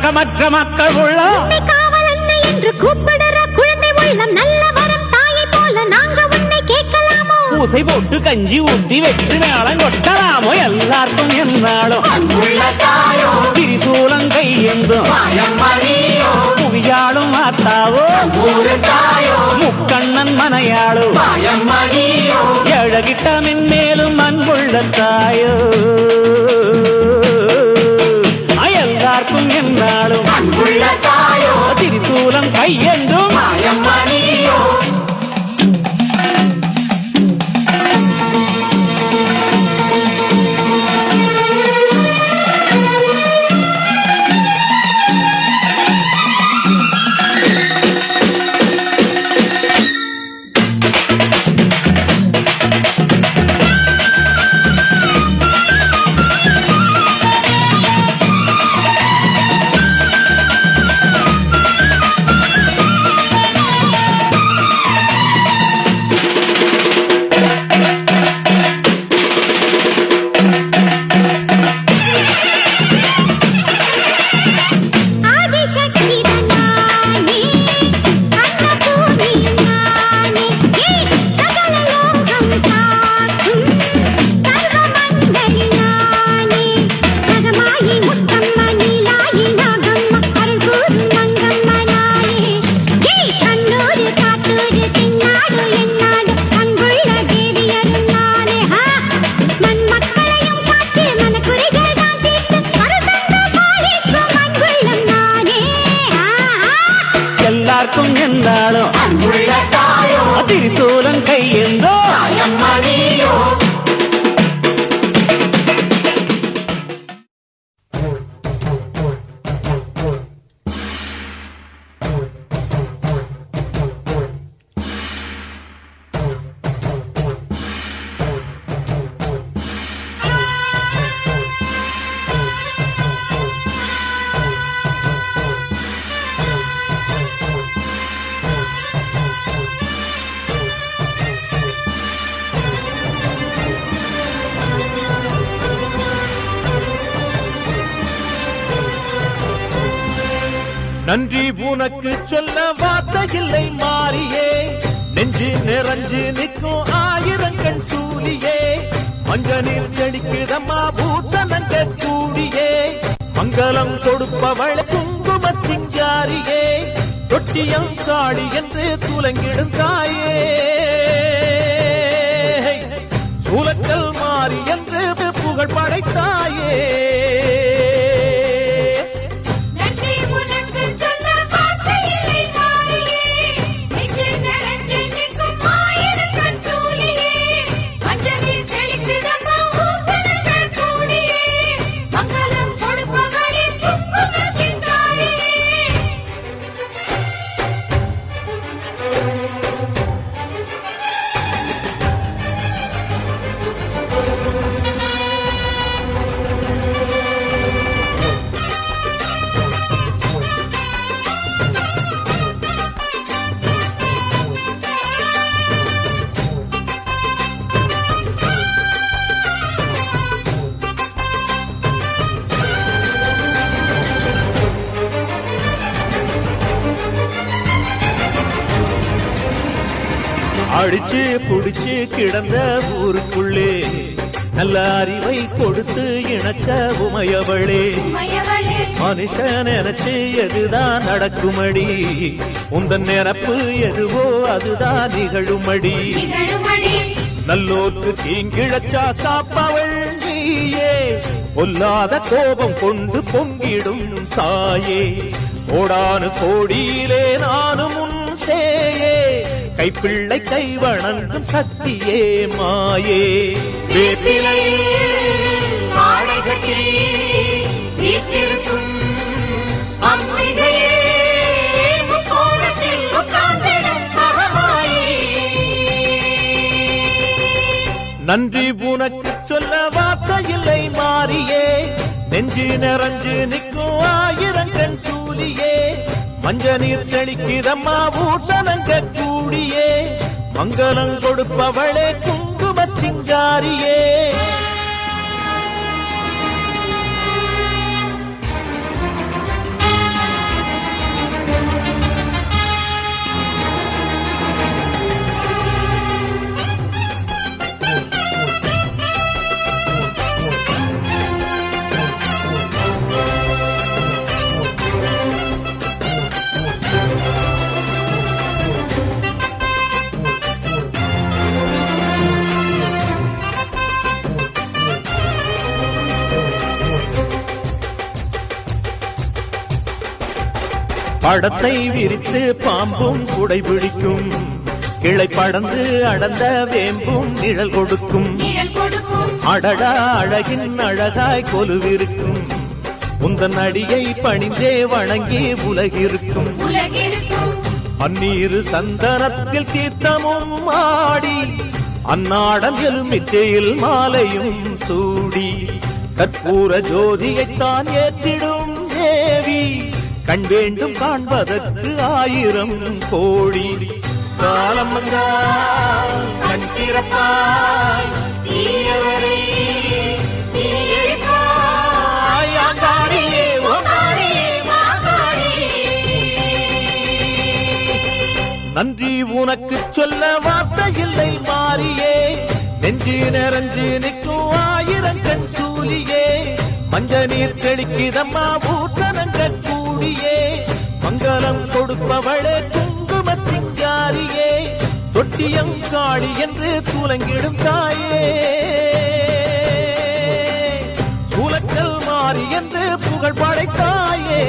இரக்கமற்ற மக்கள் உள்ளம் காவல் அன்னை என்று கூப்பிடுற குழந்தை உள்ளம் நல்ல வரம் தாயை போல நாங்க உன்னை கேட்கலாமோ பூசை போட்டு கஞ்சி ஊட்டி வெற்றி மேளம் கொட்டலாமோ எல்லாருக்கும் என்னாலும் திரிசூலம் கையெந்தும் புவியாளும் மாத்தாவோ முக்கண்ணன் மனையாளோ எழகிட்ட மென்மேலும் அன்புள்ள தாயோ எல்லாருக்கும் என்னாலும் திரிசூலம் கையெந்தும் திரிசூலம் கையெந்தோ நன்றி உனக்கு சொல்ல வார்த்தை இல்லை மாறியே நெஞ்சு நிறைஞ்சு நிற்கும் ஆயிரங்கள் சூரியே மஞ்சனில் செடிக்குதம்மா பூசணங்க கூடியே மங்களம் கொடுப்பவள் குங்கும சிங்காரியே தொட்டியம் காளி என்று துலங்கிடும் தாயே சூலக்கல் மாறி என்று புகழ் படைத்தாயே அடிச்சு புடிச்சு கிடந்த ஊருக்குள்ளே நல்ல அறிவை கொடுத்து இணக்க உமையவளே மனுஷன் நினைச்சு எதுதான் நடக்குமடி உந்தன் நிரப்பு எதுவோ அதுதான் நிகழுமடி நல்லோர்க்கு தீங்கிழச்சா காப்பவள் நீயே பொல்லாத கோபம் கொண்டு பொங்கிடும் தாயே கோடானு கோடியிலே நானும் உன் சேயே கைப்பிள்ளை கை வணங்கும் சக்தியே மாயே நன்றி உனக்கு சொல்ல வார்த்தை இல்லை மாறியே நெஞ்சு நிறைஞ்சு நிற்கும் ஆயிரங்கண் சூலியே மஞ்ச நீர் செழிக்கிறம்மா பூசணங்க கூடியே மங்களம் கொடுப்பவளே குங்கும சிங்காரியே படத்தை விரித்து பாம்பும் குடைபிடிக்கும், கிளை படந்து அடர்ந்த வேம்பும் நிழல் கொடுக்கும். அடடா அழகின் அழகாய் கொலுவிருக்கும், உந்தன் அடியை பணிந்தே வணங்கி உலகிருக்கும். அந்நீரு சந்தனத்தில் தீர்த்தமும் ஆடி, அந்நாடம் எலுமிச்சையில் மாலையும் சூடி, கற்பூர ஜோதியைத்தான் ஏற்றிடும் தேவி, கண் வேண்டும் காண்பதற்கு 1000 கோடி. காலம் வந்தால் கண் திறப்பாய், தீயவரே நீ எரிப்பாய், ஆங்காரியே ஓங்காரியே மாங்காரியே. நன்றி உனக்கு சொல்ல வார்த்தை இல்லை மாறியே, நெஞ்சு நிறைஞ்சு நிற்கும் 1000 கண் சூலியே, மஞ்ச நீர் தெளிக்கிதம்மா பூத்தனங்க கூடியே, மங்களம் கொடுப்பவளே குங்குமச்சிங்காரியே, தொட்டியம் காளி என்று சூலங்கிடும் தாயே, சூலக்கல் மாறி என்று புகழ் படைத்தாயே.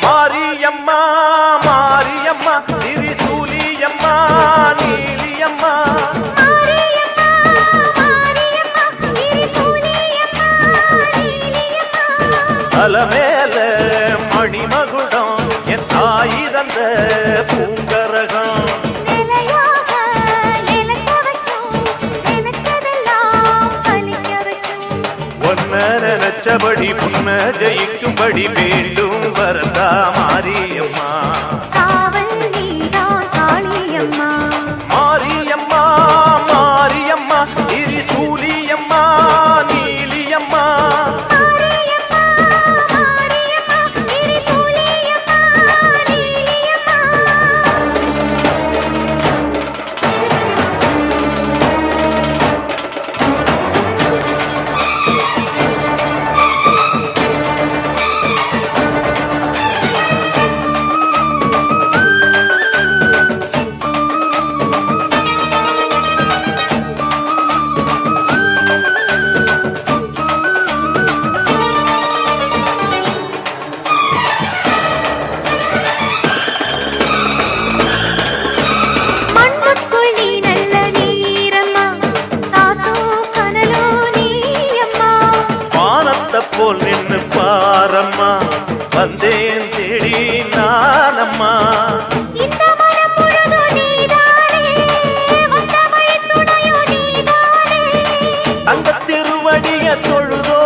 மாரியம்மா மாரியம்மா திரிசூலியம்மா நீலியம்மா, அலமேல மணிமகுடம் என் தாய் தந்த பூங்கரகம், நினைச்சபடி புன்ன ஜெயிக்கும்படி வேண்டும் வரதா மாரியம்மா. மாரியம்மா மாரியம்மா திரிசூலியம்மா நீலியம்மா, போல் நின்னு பாரம்மா, வந்தேன் தேடி நானம்மா. தங்க திருவடிய தொழுதோ